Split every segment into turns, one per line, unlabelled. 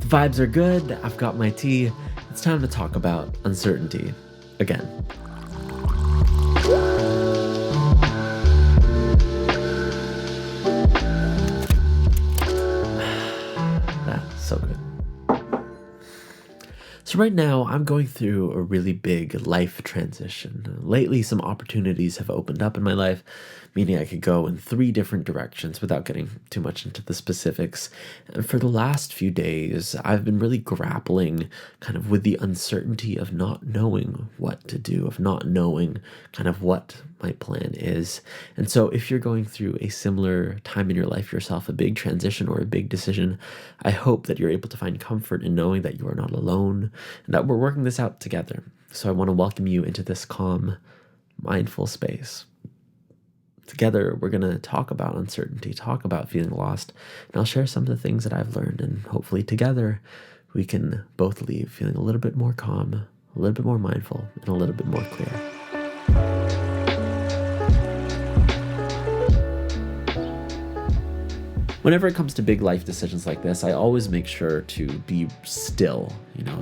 The vibes are good. I've got my tea. It's time to talk about uncertainty again. That's so good. So right now, I'm going through a really big life transition. Lately, some opportunities have opened up in my life, meaning I could go in 3 different directions without getting too much into the specifics. And for the last few days, I've been really grappling kind of with the uncertainty of not knowing what to do, of not knowing kind of what my plan is. And so if you're going through a similar time in your life yourself, a big transition or a big decision, I hope that you're able to find comfort in knowing that you are not alone and that we're working this out together. So I want to welcome you into this calm, mindful space. Together, we're going to talk about uncertainty, talk about feeling lost, and I'll share some of the things that I've learned, and hopefully together we can both leave feeling a little bit more calm, a little bit more mindful, and a little bit more clear. Whenever it comes to big life decisions like this, I always make sure to be still,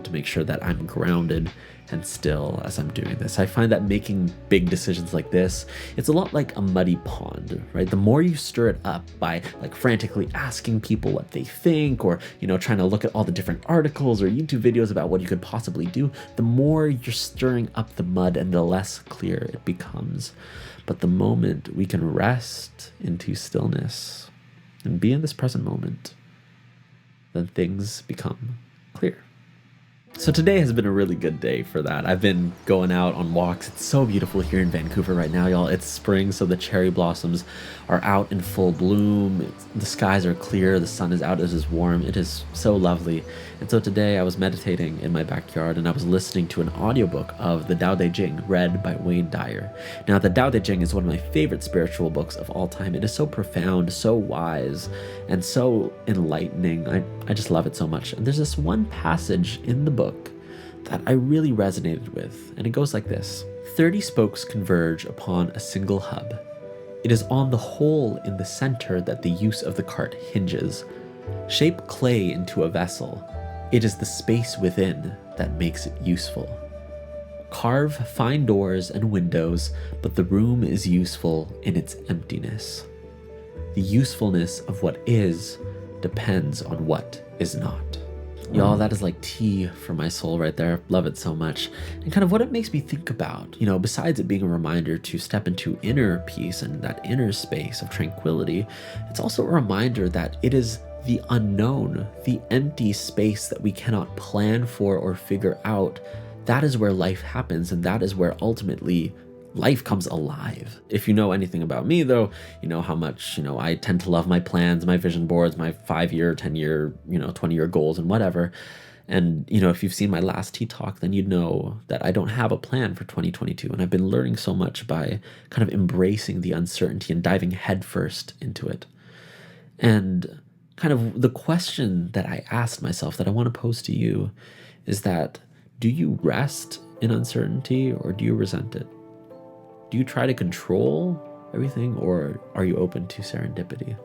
to make sure that I'm grounded and still as I'm doing this. I find that making big decisions like this, it's a lot like a muddy pond, right? The more you stir it up by frantically asking people what they think or, trying to look at all the different articles or YouTube videos about what you could possibly do, the more you're stirring up the mud and the less clear it becomes. But the moment we can rest into stillness and be in this present moment, then things become clear. So today has been a really good day for that. I've been going out on walks. It's so beautiful here in Vancouver right now, y'all. It's spring, so the cherry blossoms are out in full bloom. The skies are clear, the sun is out, it is warm. It is so lovely. And so today I was meditating in my backyard and I was listening to an audiobook of the Tao Te Ching read by Wayne Dyer. Now, the Tao Te Ching is one of my favorite spiritual books of all time. It is so profound, so wise, and so enlightening. I just love it so much. And there's this one passage in the book that I really resonated with, and it goes like this. 30 spokes converge upon a single hub. It is on the hole in the center that the use of the cart hinges. Shape clay into a vessel. It is the space within that makes it useful. Carve fine doors and windows, but the room is useful in its emptiness. The usefulness of what is depends on what is not. Y'all, that is like tea for my soul right there. Love it so much. And kind of what it makes me think about, besides it being a reminder to step into inner peace and that inner space of tranquility, it's also a reminder that it is the unknown, the empty space that we cannot plan for or figure out. That is where life happens, and that is where ultimately life comes alive. If you know anything about me, though, you know how much, I tend to love my plans, my vision boards, my 5-year, 10-year, 20-year goals and whatever. And, if you've seen my last tea talk, then you'd know that I don't have a plan for 2022. And I've been learning so much by kind of embracing the uncertainty and diving headfirst into it. And kind of the question that I asked myself that I want to pose to you is that, do you rest in uncertainty or do you resent it? Do you try to control everything, or are you open to serendipity?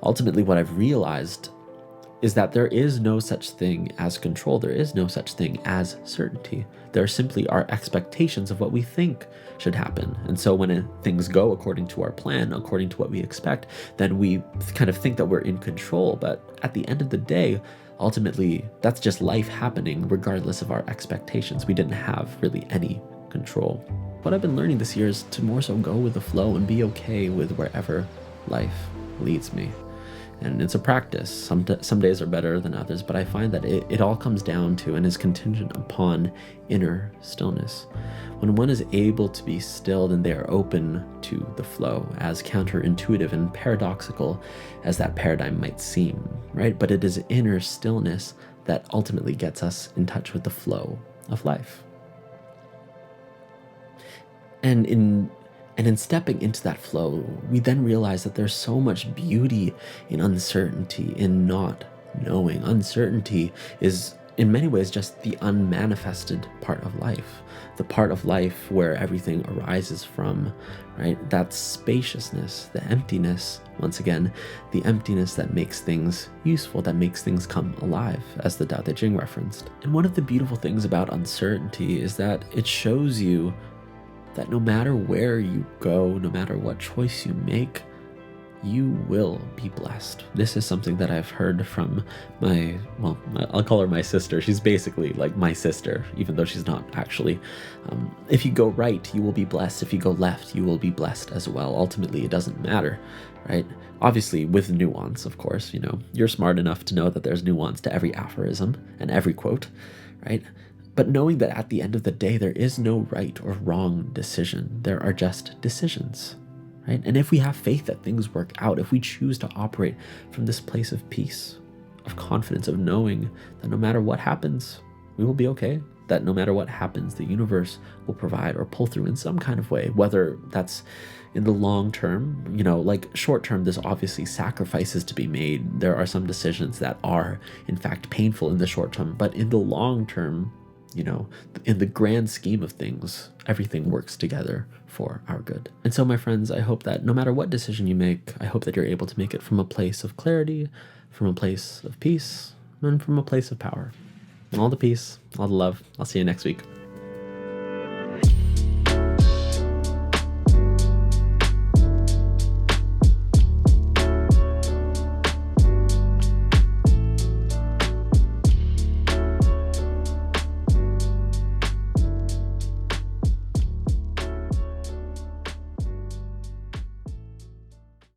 Ultimately, what I've realized is that there is no such thing as control. There is no such thing as certainty. There simply are expectations of what we think should happen. And so when things go according to our plan, according to what we expect, then we kind of think that we're in control. But at the end of the day, ultimately, that's just life happening regardless of our expectations. We didn't have really any control. What I've been learning this year is to more so go with the flow and be okay with wherever life leads me. And it's a practice. Some days are better than others, but I find that it all comes down to and is contingent upon inner stillness. When one is able to be still, then they are open to the flow, as counterintuitive and paradoxical as that paradigm might seem, right? But it is inner stillness that ultimately gets us in touch with the flow of life. And in stepping into that flow, we then realize that there's so much beauty in uncertainty, in not knowing. Uncertainty is in many ways just the unmanifested part of life, the part of life where everything arises from, right? That spaciousness, the emptiness, once again, the emptiness that makes things useful, that makes things come alive, as the Tao Te Ching referenced. And one of the beautiful things about uncertainty is that it shows you that no matter where you go, no matter what choice you make, you will be blessed. This is something that I've heard from I'll call her my sister. She's basically like my sister, even though she's not actually. If you go right, you will be blessed. If you go left, you will be blessed as well. Ultimately, it doesn't matter, right? Obviously, with nuance, of course, you're smart enough to know that there's nuance to every aphorism and every quote, right? But knowing that at the end of the day, there is no right or wrong decision. There are just decisions. Right? And if we have faith that things work out, if we choose to operate from this place of peace, of confidence, of knowing that no matter what happens, we will be okay, that no matter what happens, the universe will provide or pull through in some kind of way, whether that's in the long term, like short term, there's obviously sacrifices to be made. There are some decisions that are, in fact, painful in the short term, but in the long term, in the grand scheme of things, everything works together for our good. And so, my friends, I hope that no matter what decision you make, I hope that you're able to make it from a place of clarity, from a place of peace, and from a place of power. And all the peace, all the love. I'll see you next week.